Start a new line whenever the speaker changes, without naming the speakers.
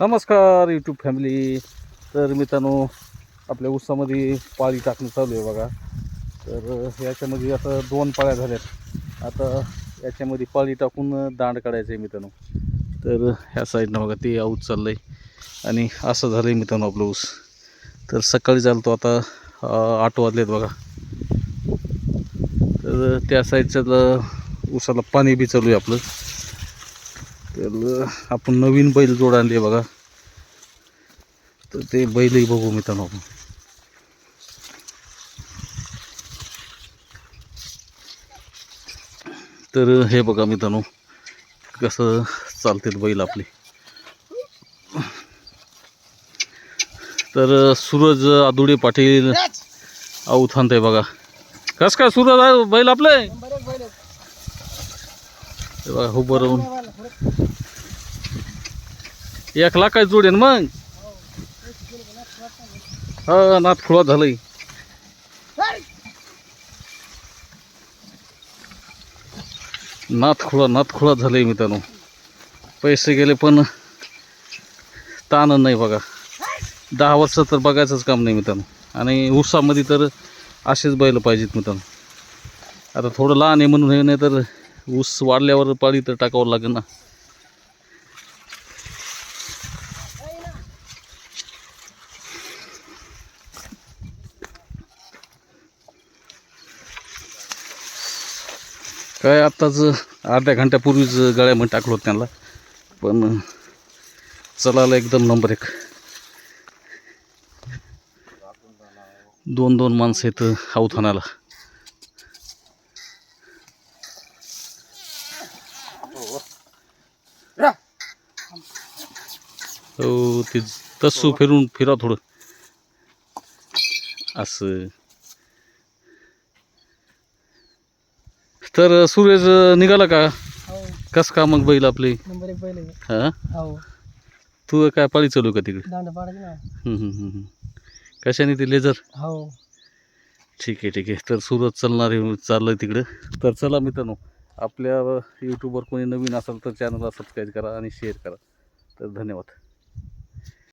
नमस्कार YouTube family. तर मित्रांनो, आपल्या ऊसामध्ये पाळी टाकणं चालू आहे बघा. तर याच्यामध्ये आता 2 पाळ्या झाल्यात. आता याच्यामध्ये पाळी टाकून दांड काढायचं आहे मित्रांनो. तर ह्या साईडनं बघा ते आऊत चाललं आहे आणि असं झालं आहे मित्रांनो आपलं ऊस. तर सकाळी चालतो आता 8 वाजलेत बघा. तर त्या साईडचं ऊसाला पाणी बी चालू आहे आपलं. तर आपण नवीन बैल जोड आणले बघा. तर ते बैलही बघू मित्रांनो आपण. तर हे बघा मित्रांनो कसं चालतात बैल आपले. तर सूरज आदुडे पाटील आऊत आणताय बघा. कस काय सूरज बैल आपले बघा उभं राहून 1 लाख जोडेन मग. हा नाथ खुळा झालंय. नाथ खुळा झालंय मित्रांनो. पैसे गेले पण ताण नाही बघा. 10 वर्ष तर बघायचंच काम नाही मित्रांनो. आणि ऊसामध्ये तर असेच बैल पाहिजेत मित्रांनो. आता थोडं लहान आहे म्हणून हे, नाही तर ऊस वाढल्यावर पाळी तर टाकावं लागेल ना. काय आत्ताच अर्ध्या घंट्यापूर्वीच गळ्यामध्ये टाकलो होतं त्यांना. पण चलायला एकदम नंबर 1. 2 माणसं आहेत आऊत आणायला. हो ते तसं फिरा थोडं असं. तर सूरज निघाला का? कस का मग बैल आपले?
नंबर 1 बैल आहे.
हां
हो
तू काय पाळी चालू का तिकडे?
दांड पाडायचं ना.
कशाने ते लेझर?
हो
ठीक आहे. तर सूरज चाललंय तिकडं. तर चला मित्रांनो, आपल्या यूट्यूबवर कोणी नवीन असेल तर चॅनलला सबस्क्राईब करा आणि शेअर करा. तर धन्यवाद.